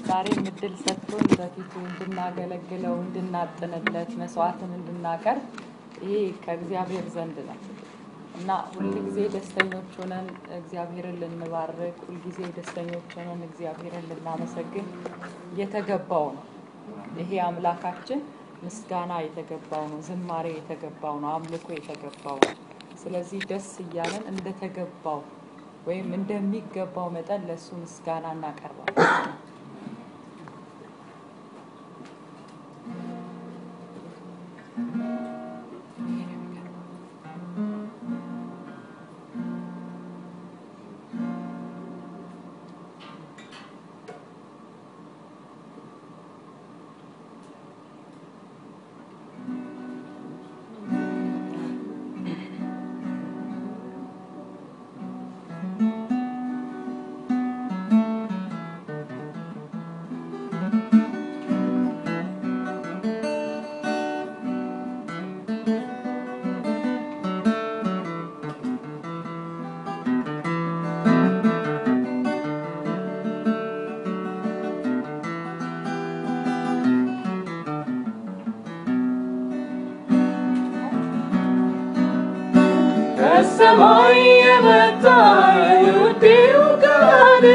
ዛሬ ምድል ሰጥቶን በፊቱ እንድናገለግለው እንድናጥንለት መስዋዕትን እንድናቀርብ ይሄ ከእግዚአብሔር ዘንድ ነው እና ሁሉ ጊዜ ደስተኞች ሆነን እግዚአብሔርን ልንባርክ ሁሉ ጊዜ ደስተኞች ሆነን እግዚአብሔርን ልናመሰግን የተገባው ነው ይሄ አምላካችን ምስጋና የተገባው ነው ዝማሬ የተገባው ነው አምልኮ የተገባው ነው ስለዚህ ደስ ይያለን እንደተገባው ወይም እንደሚገባው መጠን ለሱ ምስጋና እናቀርባለን ሰማይ የመጣ የውዴው ቃል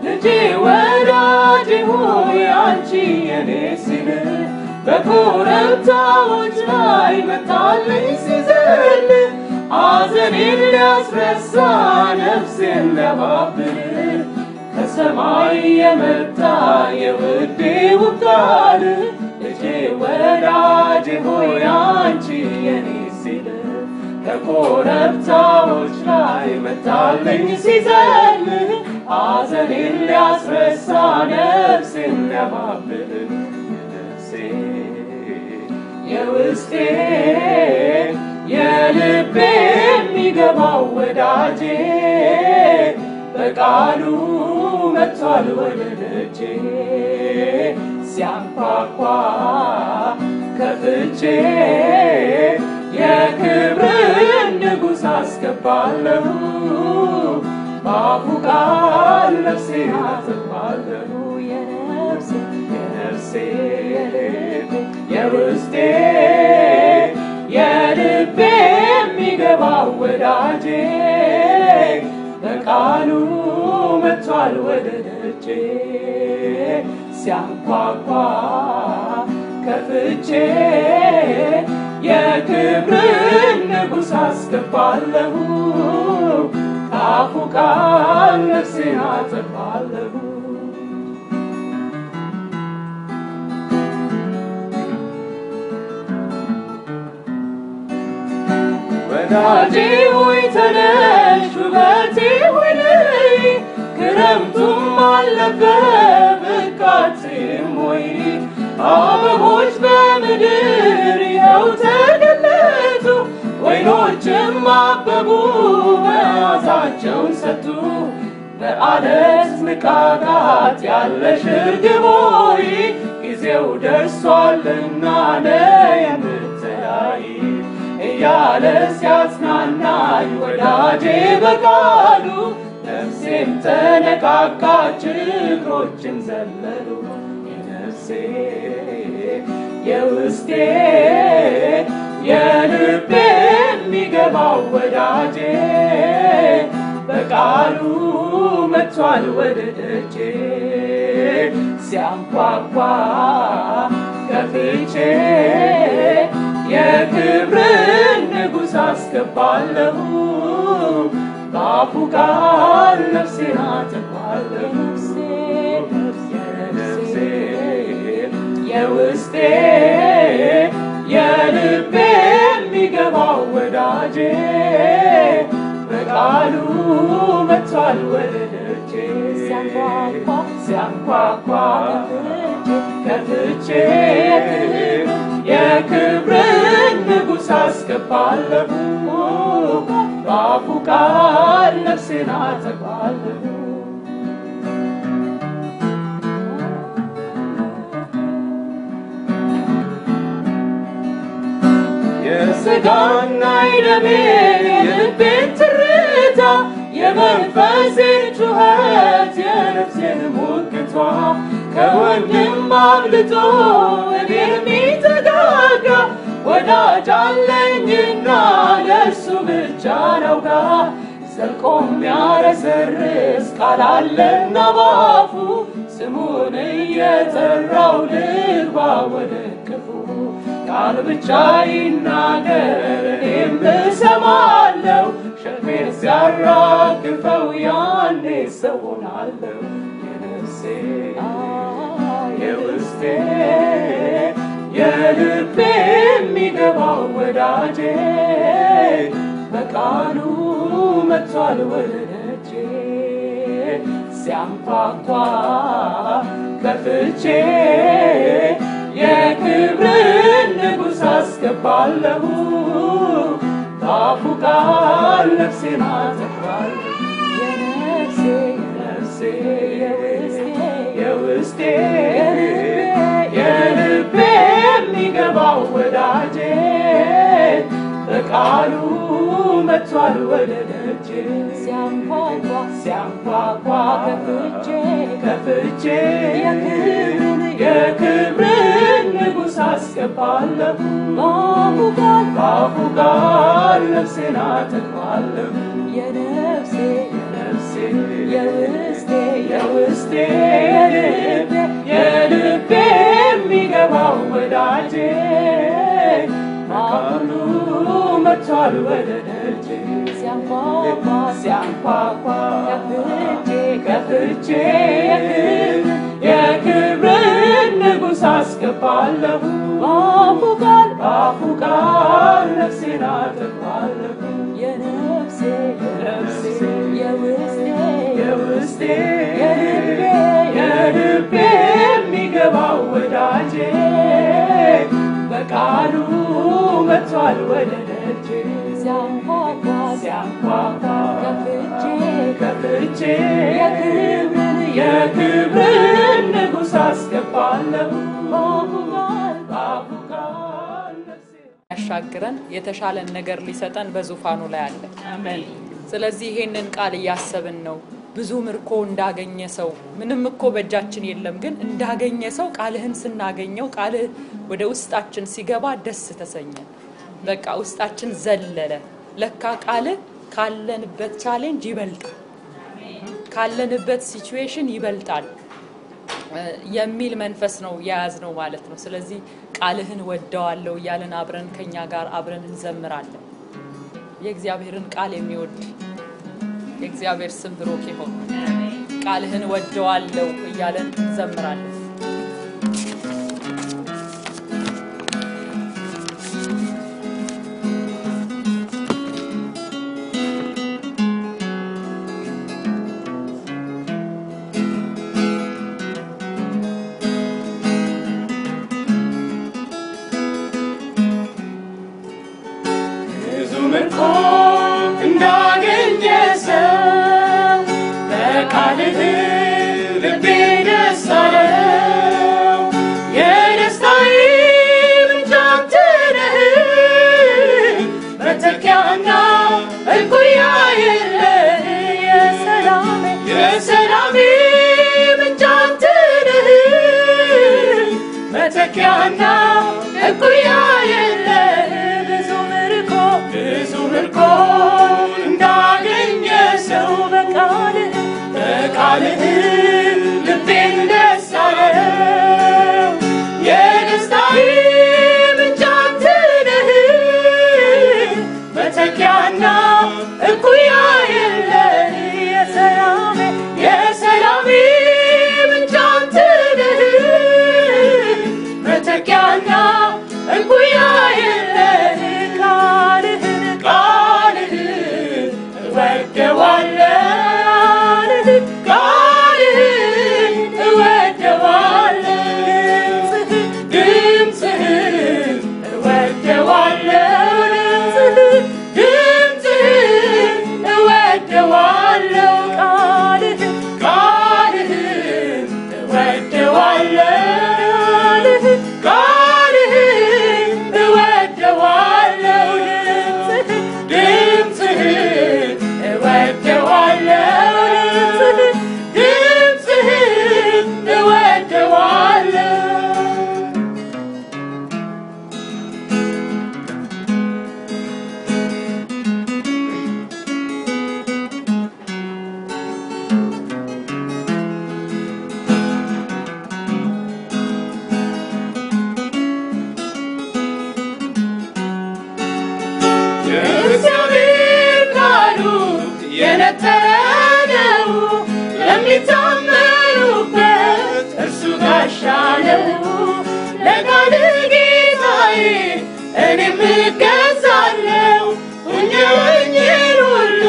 ልጄ ወዳጄ ሆይ አንቺ የኔ ሲል በኮረብታዎች ላይ መጣልኝ ሲዘል ሐዘኔን ሊያስረሳ ነፍሴን ሊያባብል ከሰማይ የመጣ የውዴው ቃል ልጄ ወዳጄ ሆይ አንቺ የኔ ሲል ከኮረብታዎች ላይ መጣልኝ ሲዘል ሐዘኔን ሊያስረሳ ነፍሴን ሊያባብል ነፍሴ የውስጤ የልቤ የሚገባው ወዳጄ በቃሉ መጥቷል ወደ ደጄ ሲያንኳኳ ከፍቼ የክብርን ንጉሥ አስገባለሁ በአፉ ቃል ነፍሴን አጠግባለሁ የነፍሴ የውስጤ የልቤ የሚገባው ወዳጄ በቃሉ መጥቷል ወደ ደጄ ሲያንኳኳ ከፍቼ የክብርን ንጉሥ አስገባለሁ ከአፉ ቃል ነፍሴን አጠግባለሁ ወዳጄ ሆይ ተነሽ ውበቴ ሆይ ነይ ክረምቱም አለፈ ብቃትም ሆይ አበቦች በምድር ይኸው ተገለጡ ወይኖችም አበቡ መዓዛቸውን ሰጡ በዓለት ንቃቃት ያለሽ እርግብ ሆይ ጊዜው ደርሷልና ነይ የምትያይ እያለ ሲያጽናናኝ ወዳጄ በቃሉ ነፍሴም ተነቃቃች እግሮችም ዘለሉ የነፍሴ የውስጤ የልቤ የሚገባው ወዳጄ በቃሉ መጥቷል ወደ ደጄ ሲያንኳኳ ከፍቼ የክብርን ንጉሥ አስገባለሁ በአፉ ቃል ነፍሴን አጠግባለሁ የነፍሴ የውስጤ የልቤ የሚገባው ወዳጄ በቃሉ መጥቷል ወደ ደጄ ሲያንኳኳ ከፍቼ የክብርን ንጉሥ አስገባለሁ በአፉ ቃል ነፍሴን አጠግባለሁ የሥጋና የደሜ የልቤን ትርታ የመንፈሴን ጩኸት የነፍሴን ሙቅ ከወንድም አብልጦ እኔን የሚጠጋጋ ወዳጅ አለኝና ለእርሱ ብቻ ነውጋ ዘልቆ የሚያረሰርስ ቃል አለና ባፉ ስሙን እየጠራው ልግባ ወደ እቅፉ ቃል ብቻ ይናገር እኔም እሰማለሁ ሸክሜን ሲያራግፈው ያኔ ሰው ሆናለሁ የነፍሴ የውስጤ የልቤ የሚገባው ወዳጄ በቃሉ መጥቷል ወደ ደጄ ሲያንኳኳ ከፍቼ የክብርን ንጉሥ አስገባለሁ በአፉ ቃል ነፍሴን አጠግባለሁ የነፍሴ የውስጤ የልቤ የሚገባው ወዳጄ በቃሉ መጥቷል ወደ ደጄ ሲያንኳኳ ከፍቼ የክብርን ንጉሥ አስገባለሁ በአፉ ቃል ነፍሴን አጠግባለሁ የነፍሴ የውስጤ የልቤ የሚገባው ወዳጄ በቃሉ መጥቷል ወደ ደጄ ሲያንኳኳ ከፍቼ የክብርን ንጉሥ አስገባለሁ በአፉ ቃል ነፍሴን አጠግባለሁ የነፍሴ የውስጤ የልቤ የሚገባው ወዳጄ በቃሉ መጥቷል ወደ ደጄ ሲያንኳኳ ከፍቼ የክብርን ንጉሥ አስገባለሁ በአፉ ቃል ነፍሴን ያሻግረን የተሻለን ነገር ሊሰጠን በዙፋኑ ላይ አለ አሜን ስለዚህ ይሄንን ቃል ያሰብን ነው ብዙ ምርኮ እንዳገኘ ሰው ምንም እኮ በእጃችን የለም ግን እንዳገኘ ሰው ቃልህን ስናገኘው ቃልህ ወደ ውስጣችን ሲገባ ደስ ተሰኘን በቃ ውስጣችን ዘለለ ለካ ቃልህ ካለንበት ቻሌንጅ ይበልጣል ካለንበት ሲቹዌሽን ይበልጣል የሚል መንፈስ ነው ያያዝነው ማለት ነው ስለዚህ ቃልህን ወደዋለሁ ያለን አብረን ከኛ ጋር አብረን እንዘምራለን የእግዚአብሔርን ቃል የሚወድ የእግዚአብሔር ስም ብሩክ ይሁን ቃልህን ወደዋለሁ ያለን እንዘምራለን Yeah. የነጠረው ለሚታመኑበት እርሱ ጋሻለው ለቃል ጌታዬ እኔም እገዛለው ሁኜን ሁሉ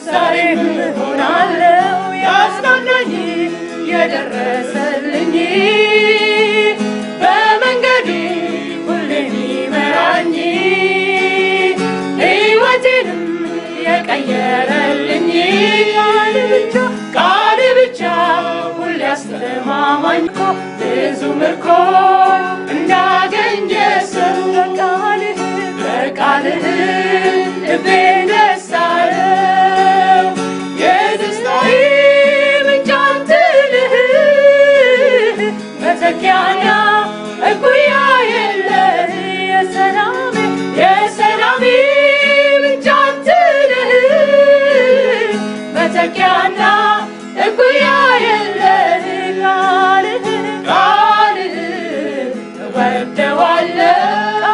ዛሬም እሆናለው ያጽናናኝ የደረሰልኝ በመንገዴ ሁሌ የሚመራኝ ሕይወቴንም የቀየረልኝ ቃል ብቻ ሁሌ አስተማማኝ ብዙ ምርኮ እንዳገኘ ሰው በቃልህ ልቤን ደስ አለው የደስታዬ ምንጭ አንተ ነህ መተኪያና እኩያ የለህ የሰላሜ ምንጭ አንተ ነህ መተኪያና እኩያ የለህ ቃልህ እወደዋለሁ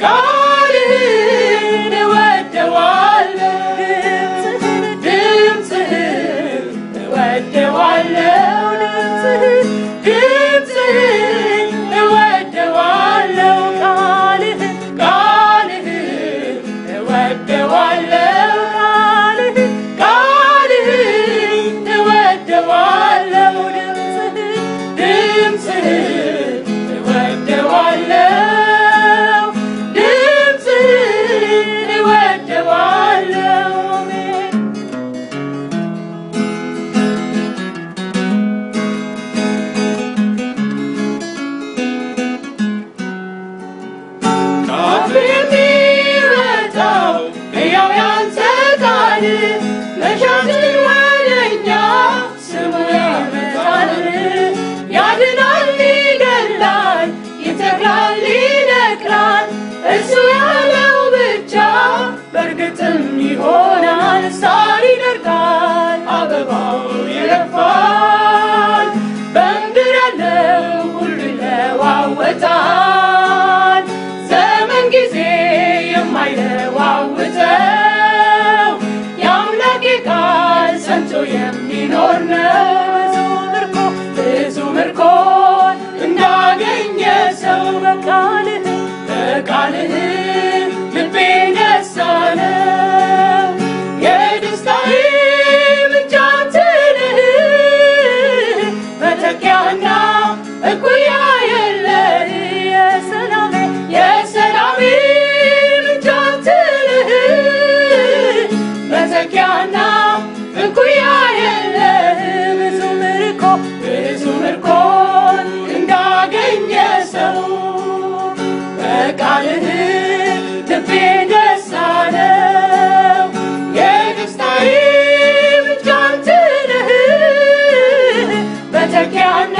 ቃልህን እወደዋለሁ ድምፅህን እወደዋለሁ ድምፅህን እወደዋለሁ ቃልህን እወደዋለሁ ቃልህን እወደዋለሁ ድምፅህን እወደዋለሁ ድምፅህን እወደዋለሁ ከአፍ የሚወጣው ሕያው ያንተ ቃል መሻትን ወደኛ ስሙ ያመጣል ያድናል ይገድላል ይተክላል ይነቅላል እርሱ ያለው ብቻ በእርግጥም ይሆናል ሳር ይደርቃል አበባው ይረግፋል በምድር ያለው ሁሉ ይለዋወጣል ዘመን ጊዜ የማይለዋውጠው የአምላኬ ቃል ጸንቶ የሚኖር ነው ብዙ ምርኮን እንዳገኘ ሰው በቃልህ ልቤን ደስ አለው የደስታዬ ምንጭ አንተ ነህ መተኪያና እኩያ የለህ የሰላሜ ምንጭ አንተ ነህ መተኪያና እኩያ የለህ ብዙ ምርኮን እንዳገኘ ሰው በቃልህ ልቤን ደስ አለው የደስታዬ ምንጭ አንተ ነህ መተኪያና